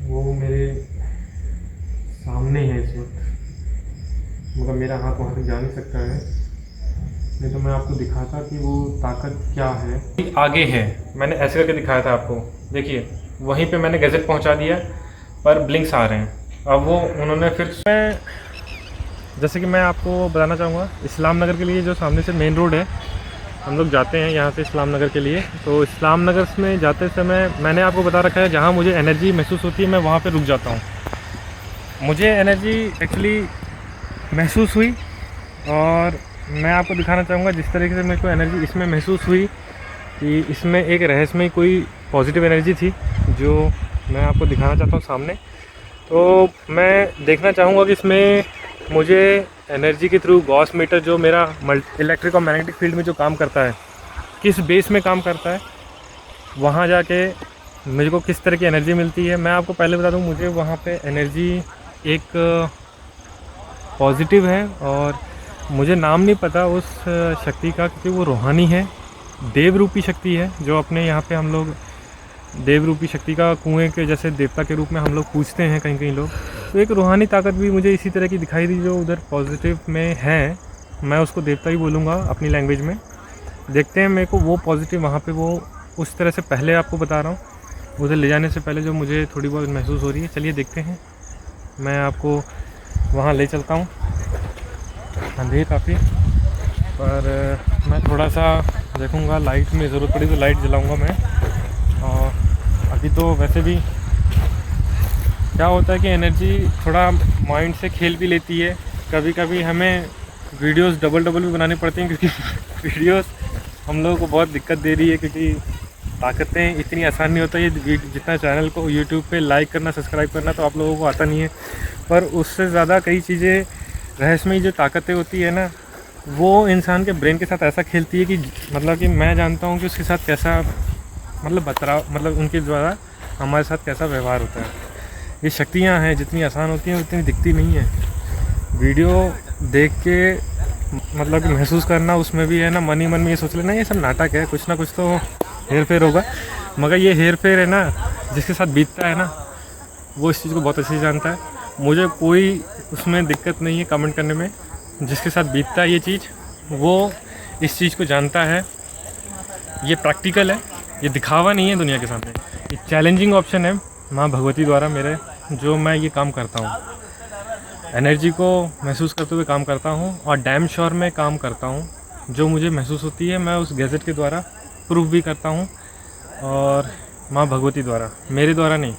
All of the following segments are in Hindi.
वो मेरे सामने है इस वक्त, मगर मेरा हाथ वहाँ तक जा नहीं सकता है। नहीं तो मैं आपको दिखाता कि वो ताकत क्या है। आगे है, मैंने ऐसे करके दिखाया था आपको, देखिए वहीं पे मैंने गैजेट पहुंचा दिया पर ब्लिंक्स आ रहे हैं। अब वो उन्होंने फिर मैं, जैसे कि मैं आपको बताना चाहूँगा, इस्लाम नगर के लिए जो सामने से मेन रोड है, हम लोग जाते हैं यहाँ से इस्लाम नगर के लिए। तो इस्लाम नगर में जाते समय मैंने आपको बता रखा है जहाँ मुझे एनर्जी महसूस होती है मैं वहाँ पे रुक जाता हूँ। मुझे एनर्जी एक्चुअली महसूस हुई और मैं आपको दिखाना चाहूँगा जिस तरीके से मेरे को एनर्जी इसमें महसूस हुई कि इसमें एक रहस्यमय कोई पॉजिटिव एनर्जी थी जो मैं आपको दिखाना चाहता हूँ सामने। तो मैं देखना चाहूँगा कि इसमें मुझे एनर्जी के थ्रू गॉस मीटर, जो मेरा इलेक्ट्रिक और मैग्नेटिक फील्ड में जो काम करता है, किस बेस में काम करता है, वहाँ जाके मुझे को किस तरह की एनर्जी मिलती है। मैं आपको पहले बता दूँ, मुझे वहाँ पे एनर्जी एक पॉजिटिव है और मुझे नाम नहीं पता उस शक्ति का, क्योंकि वो रूहानी है, देव रूपी शक्ति है, जो अपने यहाँ पे हम लोग देव रूपी शक्ति का कुएं के जैसे देवता के रूप में हम लोग पूछते हैं कहीं कहीं लोग। तो एक रूहानी ताकत भी मुझे इसी तरह की दिखाई दी जो उधर पॉजिटिव में है। मैं उसको देवता ही बोलूँगा अपनी लैंग्वेज में। देखते हैं मेरे को वो पॉजिटिव वहाँ पे वो उस तरह से, पहले आपको बता रहा हूँ, उधर ले जाने से पहले जो मुझे थोड़ी बहुत महसूस हो रही है। चलिए देखते हैं, मैं आपको वहाँ ले चलता हूँ। अंधेर काफ़ी, पर मैं थोड़ा सा देखूँगा, लाइट में ज़रूरत पड़ी तो लाइट जलाऊँगा मैं। और अभी तो वैसे भी क्या होता है कि एनर्जी थोड़ा माइंड से खेल भी लेती है। कभी कभी हमें वीडियोस डबल भी बनानी पड़ती हैं, क्योंकि वीडियोस हम लोगों को बहुत दिक्कत दे रही है, क्योंकि ताकतें इतनी आसान नहीं होता। ये जितना चैनल को यूट्यूब पे लाइक करना, सब्सक्राइब करना तो आप लोगों को आता नहीं है, पर उससे ज़्यादा कई चीज़ें रहस्यमयी जो ताकतें होती है ना, वो इंसान के ब्रेन के साथ ऐसा खेलती है कि मतलब कि मैं जानता हूँ कि उसके साथ कैसा मतलब उनके द्वारा हमारे साथ कैसा व्यवहार होता है। ये शक्तियाँ हैं, जितनी आसान होती हैं उतनी दिखती नहीं है। वीडियो देख के मतलब कि महसूस करना, उसमें भी है ना, मन ही मन में ये सोच लेना ये सब नाटक है, कुछ ना कुछ तो हेर फेर होगा। मगर ये हेर फेर है ना, जिसके साथ बीतता है ना, वो इस चीज़ को बहुत अच्छे से जानता है। मुझे कोई उसमें दिक्कत नहीं है कमेंट करने में। जिसके साथ बीतता है ये चीज़, वो इस चीज़ को जानता है। ये प्रैक्टिकल है, ये दिखावा नहीं है दुनिया के सामने, ये चैलेंजिंग ऑप्शन है माँ भगवती द्वारा मेरे, जो मैं ये काम करता हूँ, एनर्जी को महसूस करते हुए काम करता हूँ और डैम श्योर में काम करता हूँ। जो मुझे महसूस होती है मैं उस गैजेट के द्वारा प्रूफ भी करता हूँ, और माँ भगवती द्वारा, मेरे द्वारा नहीं।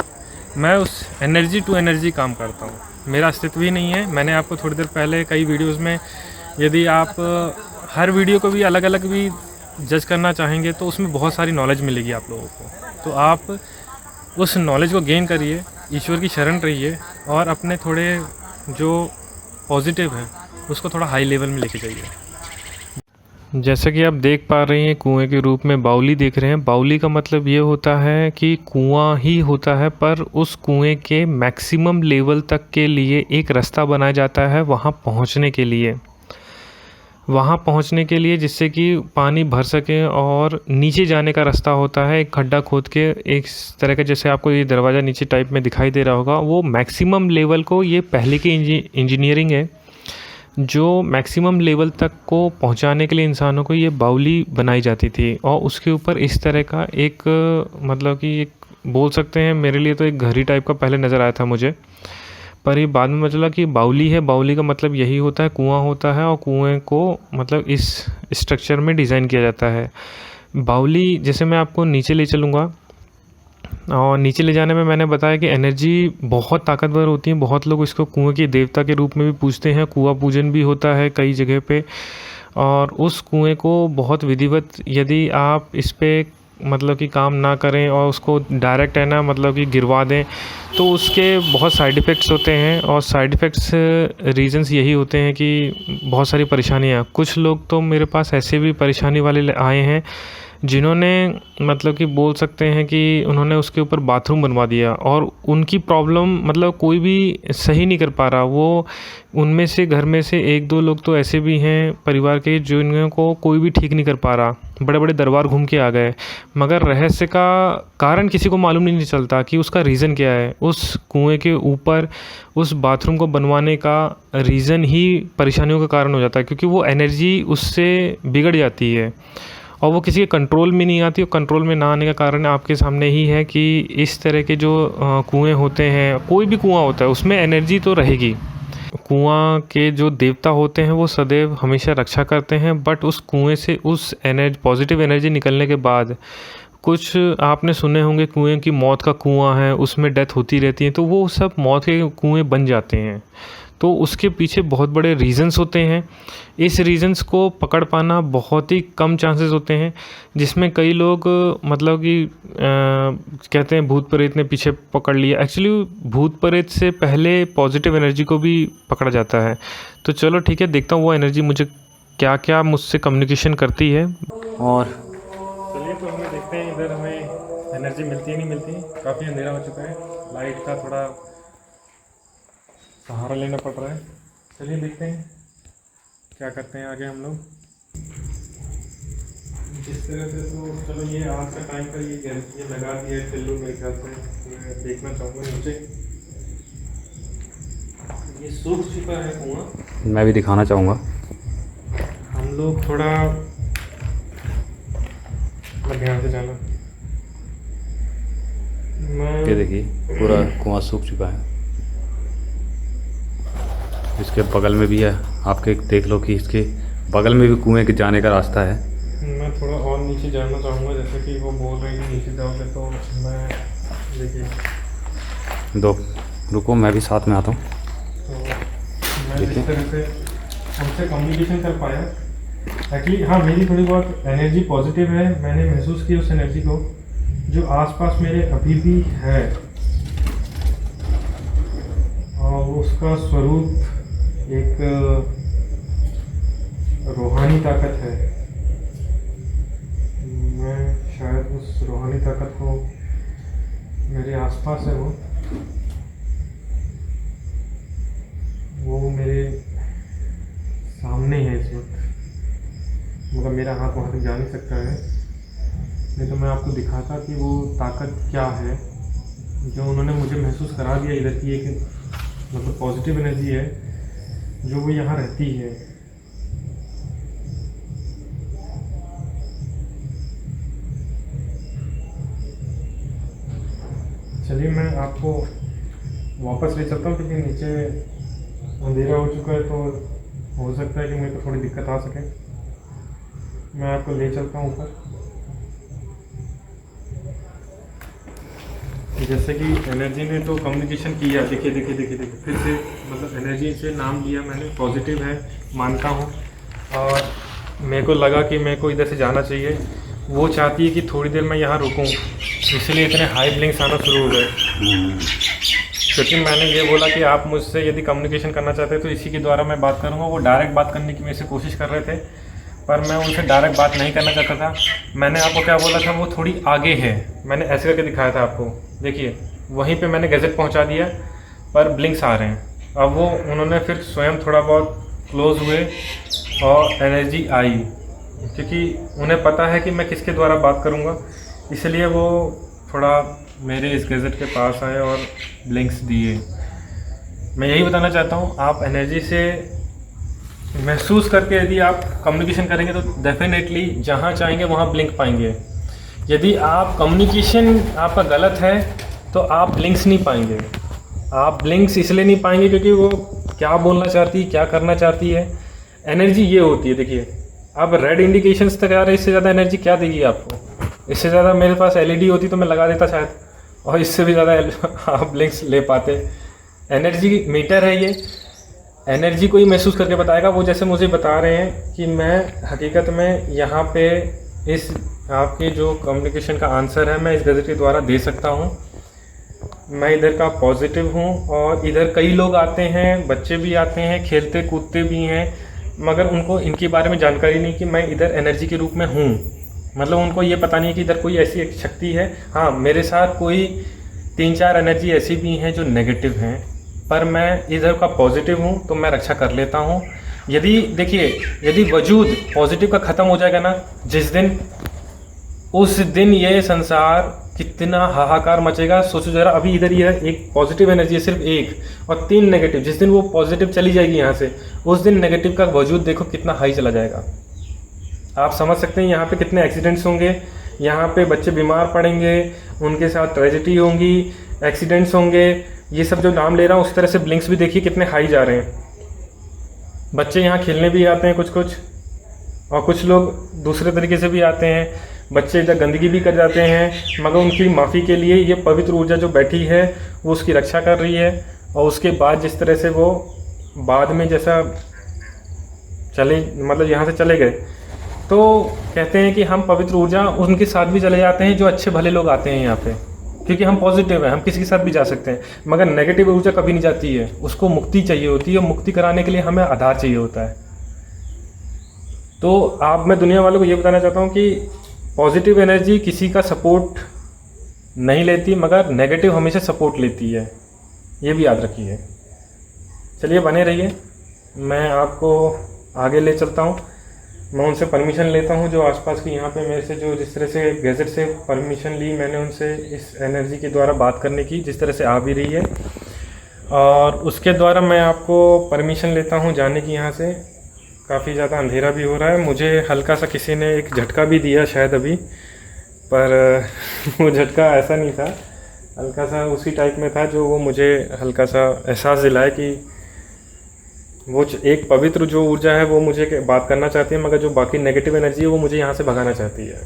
मैं उस एनर्जी टू एनर्जी काम करता हूँ, मेरा अस्तित्व ही नहीं है। मैंने आपको थोड़ी देर पहले कई वीडियोज़ में, यदि आप हर वीडियो को भी अलग अलग भी जज करना चाहेंगे तो उसमें बहुत सारी नॉलेज मिलेगी आप लोगों को। तो आप उस नॉलेज को गेन करिए, ईश्वर की शरण रहिए और अपने थोड़े जो पॉजिटिव है उसको थोड़ा हाई लेवल में लेके जाइए। जैसा कि आप देख पा रहे हैं, कुएं के रूप में बाउली देख रहे हैं। बाउली का मतलब ये होता है कि कुआं ही होता है, पर उस कुएं के मैक्सिमम लेवल तक के लिए एक रास्ता बनाया जाता है वहाँ पहुँचने के लिए जिससे कि पानी भर सके, और नीचे जाने का रास्ता होता है एक खड्डा खोद के, एक तरह का, जैसे आपको ये दरवाज़ा नीचे टाइप में दिखाई दे रहा होगा। वो मैक्सिमम लेवल को, ये पहले की इंजीनियरिंग है जो मैक्सिमम लेवल तक को पहुंचाने के लिए इंसानों को ये बाउली बनाई जाती थी। और उसके ऊपर इस तरह का एक मतलब कि एक बोल सकते हैं, मेरे लिए तो एक घड़ी टाइप का पहले नज़र आया था मुझे, पर ये बाद में पता चला कि बाउली है। बाउली का मतलब यही होता है, कुआं होता है, और कुएं को मतलब इस स्ट्रक्चर में डिज़ाइन किया जाता है। बाउली, जैसे मैं आपको नीचे ले चलूँगा, और नीचे ले जाने में मैंने बताया कि एनर्जी बहुत ताकतवर होती है। बहुत लोग इसको कुएं के देवता के रूप में भी पूजते हैं, कुआं पूजन भी होता है कई जगह पे। और उस कुएं को बहुत विधिवत, यदि आप इस पे मतलब कि काम ना करें और उसको डायरेक्ट है ना मतलब कि गिरवा दें, तो उसके बहुत साइड इफ़ेक्ट्स होते हैं। और साइड इफ़ेक्ट्स रीज़न्स यही होते हैं कि बहुत सारी परेशानियाँ। कुछ लोग तो मेरे पास ऐसे भी परेशानी वाले आए हैं जिन्होंने मतलब कि बोल सकते हैं कि उन्होंने उसके ऊपर बाथरूम बनवा दिया और उनकी प्रॉब्लम मतलब कोई भी सही नहीं कर पा रहा। वो उनमें से घर में से 1-2 लोग तो ऐसे भी हैं परिवार के जिनको कोई भी ठीक नहीं कर पा रहा। बड़े बड़े दरबार घूम के आ गए, मगर रहस्य का कारण किसी को मालूम नहीं चलता कि उसका रीज़न क्या है। उस कुएं के ऊपर उस बाथरूम को बनवाने का रीज़न ही परेशानियों का कारण हो जाता है, क्योंकि वो एनर्जी उससे बिगड़ जाती है और वो किसी के कंट्रोल में नहीं आती। और कंट्रोल में ना आने का कारण आपके सामने ही है कि इस तरह के जो कुएं होते हैं, कोई भी कुआं होता है उसमें एनर्जी तो रहेगी। कुआं के जो देवता होते हैं वो सदैव हमेशा रक्षा करते हैं, बट उस कुएं से उस एनर्जी पॉजिटिव एनर्जी निकलने के बाद कुछ आपने सुने होंगे कुएं की मौत का कुआं है, उसमें डेथ होती रहती है, तो वो सब मौत के कुएं बन जाते हैं। तो उसके पीछे बहुत बड़े रीज़न्स होते हैं। इस रीज़न्स को पकड़ पाना बहुत ही कम चांसेस होते हैं, जिसमें कई लोग मतलब कि कहते हैं भूत प्रेत ने पीछे पकड़ लिया। एक्चुअली भूत प्रेत से पहले पॉजिटिव एनर्जी को भी पकड़ा जाता है। तो चलो ठीक है, देखता हूँ वो एनर्जी मुझे क्या क्या मुझसे कम्युनिकेशन करती है। और चलिए तो हमें देखते हैं इधर हमें एनर्जी मिलती है नहीं मिलती। काफ़ी अंधेरा हो चुका है, लाइट का थोड़ा सहारा लेना पड़ रहा है। चलिए देखते हैं क्या करते हैं आगे हम लोग। जिस तरह से तो चलो ये आज का टाइम पर ये लगा दिया है फिल्म, मेरे ख्याल से मैं देखना चाहूँगा नीचे। ये सूख चुका है कुआं, मैं भी दिखाना चाहूँगा। हम लोग थोड़ा ध्यान से जाना। ये देखिए पूरा कुआं सूख चुका है। इसके बगल में भी है, आपके देख लो कि इसके बगल में भी कुएं के जाने का रास्ता है। मैं थोड़ा और नीचे जाना चाहूँगा, जैसे कि वो बोल रही है नीचे जाओगे, तो मैं देखिए दो रुको, मैं भी साथ में आता हूँ। तो मैं जिस तरह से उनसे कम्युनिकेशन कर पाया, एक्चुअली हाँ मेरी थोड़ी बहुत एनर्जी पॉजिटिव है। मैंने महसूस की उस एनर्जी को जो आसपास मेरे अभी भी है, और उसका स्वरूप एक रूहानी ताकत है। मैं शायद उस रूहानी ताकत को मेरे आसपास है, वो मेरे सामने है इस वक्त। मतलब मेरा हाथ वहाँ तक जा नहीं सकता है, नहीं तो मैं आपको दिखाता कि वो ताकत क्या है जो उन्होंने मुझे महसूस करा दिया। इधर की एक मतलब पॉजिटिव एनर्जी है जो वो यहाँ रहती है। चलिए मैं आपको वापस ले चलता हूँ, क्योंकि नीचे अंधेरा हो चुका है, तो हो सकता है कि मेरे को थोड़ी दिक्कत आ सके। मैं आपको ले चलता हूँ ऊपर। जैसे कि एनर्जी ने तो कम्युनिकेशन किया, देखिए देखिए देखिए देखिए फिर से मतलब एनर्जी से नाम लिया मैंने, पॉजिटिव है मानता हूँ, और मेरे को लगा कि मेरे को इधर से जाना चाहिए। वो चाहती है कि थोड़ी देर मैं यहाँ रुकूँ, इसलिए इतने हाई ब्लिंक्स आना शुरू हो गए। क्योंकि मैंने ये बोला कि आप मुझसे यदि कम्युनिकेशन करना चाहते हैं तो इसी के द्वारा मैं बात करूँगा। वो डायरेक्ट बात करने की मेरे से कोशिश कर रहे थे, पर मैं उनसे डायरेक्ट बात नहीं करना चाहता था। मैंने आपको क्या बोला था, वो थोड़ी आगे है, मैंने ऐसे करके दिखाया था आपको। देखिए वहीं पे मैंने गैजेट पहुंचा दिया, पर ब्लिंक्स आ रहे हैं। अब वो उन्होंने फिर स्वयं थोड़ा बहुत क्लोज हुए और एनर्जी आई, क्योंकि उन्हें पता है कि मैं किसके द्वारा बात करूंगा, इसलिए वो थोड़ा मेरे इस गैजेट के पास आए और ब्लिंक्स दिए। मैं यही बताना चाहता हूँ, आप एनर्जी से महसूस करके यदि आप कम्युनिकेशन करेंगे तो डेफिनेटली जहाँ चाहेंगे वहाँ ब्लिंक पाएंगे। यदि आप कम्युनिकेशन आपका गलत है तो आप ब्लिंक्स नहीं पाएंगे। आप ब्लिंक्स इसलिए नहीं पाएंगे क्योंकि वो क्या बोलना चाहती है, क्या करना चाहती है। एनर्जी ये होती है, देखिए अब रेड इंडिकेशंस तक आ रहे हैं, इससे ज़्यादा एनर्जी क्या देगी आपको। इससे ज़्यादा मेरे पास एलईडी होती तो मैं लगा देता शायद, और इससे भी ज़्यादा आप ब्लिंक्स ले पाते। एनर्जी मीटर है ये, एनर्जी को ही महसूस करके बताएगा। वो जैसे मुझे बता रहे हैं कि मैं हकीकत में यहाँ पे इस आपके जो कम्युनिकेशन का आंसर है मैं इस गैजेट के द्वारा दे सकता हूँ। मैं इधर का पॉजिटिव हूँ, और इधर कई लोग आते हैं, बच्चे भी आते हैं, खेलते कूदते भी हैं, मगर उनको इनके बारे में जानकारी नहीं कि मैं इधर एनर्जी के रूप में हूँ। मतलब उनको ये पता नहीं है कि इधर कोई ऐसी एक शक्ति है। हाँ, मेरे साथ कोई 3-4 एनर्जी ऐसी भी हैं जो नेगेटिव हैं, पर मैं इधर का पॉजिटिव हूँ तो मैं रक्षा कर लेता हूँ। यदि देखिए, यदि वजूद पॉजिटिव का ख़त्म हो जाएगा ना जिस दिन, उस दिन ये संसार कितना हाहाकार मचेगा। सोचो जरा, अभी इधर ये एक पॉजिटिव एनर्जी है सिर्फ एक, और 3 नेगेटिव। जिस दिन वो पॉजिटिव चली जाएगी यहाँ से, उस दिन नेगेटिव का वजूद देखो कितना हाई चला जाएगा। आप समझ सकते हैं यहाँ पे कितने एक्सीडेंट्स होंगे, यहाँ पे बच्चे बीमार पड़ेंगे, उनके साथ ट्रेजेडी होंगी, एक्सीडेंट्स होंगे। ये सब जो नाम ले रहा हूँ, उस तरह से ब्लिंक्स भी देखिए कितने हाई जा रहे हैं। बच्चे यहाँ खेलने भी आते हैं कुछ, और कुछ लोग दूसरे तरीके से भी आते हैं। बच्चे इधर गंदगी भी कर जाते हैं, मगर उनकी माफ़ी के लिए ये पवित्र ऊर्जा जो बैठी है वो उसकी रक्षा कर रही है। और उसके बाद जिस तरह से वो बाद में जैसा चले, मतलब यहाँ से चले गए, तो कहते हैं कि हम पवित्र ऊर्जा उनके साथ भी चले जाते हैं जो अच्छे भले लोग आते हैं यहाँ पे, क्योंकि हम पॉजिटिव हैं, हम किसी के साथ भी जा सकते हैं। मगर नेगेटिव ऊर्जा कभी नहीं जाती है, उसको मुक्ति चाहिए होती है, और मुक्ति कराने के लिए हमें आधार चाहिए होता है। तो मैं दुनिया वालों को ये बताना चाहता हूँ कि पॉजिटिव एनर्जी किसी का सपोर्ट नहीं लेती, मगर नेगेटिव हमेशा सपोर्ट लेती है, ये भी याद रखिए। चलिए बने रहिए, मैं आपको आगे ले चलता हूँ। मैं उनसे परमिशन लेता हूँ जो आसपास की यहाँ पे मेरे से जो जिस तरह से गैजेट से परमिशन ली मैंने उनसे इस एनर्जी के द्वारा बात करने की, जिस तरह से आ भी रही है, और उसके द्वारा मैं आपको परमिशन लेता हूँ जाने की यहाँ से। काफ़ी ज़्यादा अंधेरा भी हो रहा है, मुझे हल्का सा किसी ने एक झटका भी दिया शायद अभी, पर वो झटका ऐसा नहीं था, हल्का सा उसी टाइप में था जो वो मुझे हल्का सा एहसास दिलाया कि वो एक पवित्र जो ऊर्जा है वो मुझे बात करना चाहती है, मगर जो बाकी नेगेटिव एनर्जी है वो मुझे यहाँ से भगाना चाहती है,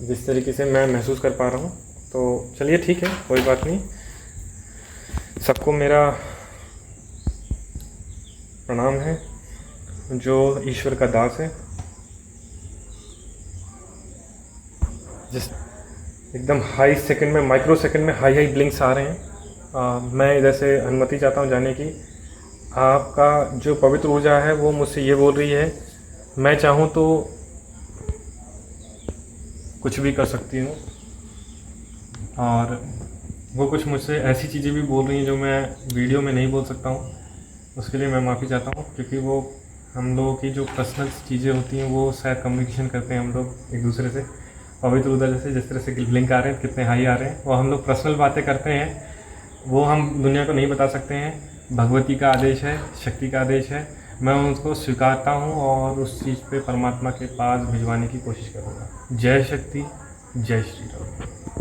जिस तरीके से मैं महसूस कर पा रहा हूँ। तो चलिए ठीक है, कोई बात नहीं। सबको मेरा प्रणाम है जो ईश्वर का दास है। जिस एकदम हाई सेकंड में, माइक्रो सेकंड में हाई ब्लिंक्स आ रहे हैं। मैं इधर से अनुमति चाहता हूँ जाने की। आपका जो पवित्र ऊर्जा है वो मुझसे ये बोल रही है, मैं चाहूँ तो कुछ भी कर सकती हूँ, और वो कुछ मुझसे ऐसी चीज़ें भी बोल रही हैं जो मैं वीडियो में नहीं बोल सकता हूँ। उसके लिए मैं माफ़ी चाहता हूँ, क्योंकि वो हम लोगों की जो पर्सनल चीज़ें होती हैं वो शायद कम्युनिकेशन करते हैं हम लोग एक दूसरे से। पवित्र ऊर्जा जैसे जिस तरह से ब्लिंक आ रहे हैं, कितने हाई आ रहे हैं, वो हम लोग पर्सनल बातें करते हैं, वो हम दुनिया को नहीं बता सकते हैं। भगवती का आदेश है, शक्ति का आदेश है, मैं उसको स्वीकारता हूँ और उस चीज़ पे परमात्मा के पास भिजवाने की कोशिश करूँगा। जय शक्ति, जय श्री राम।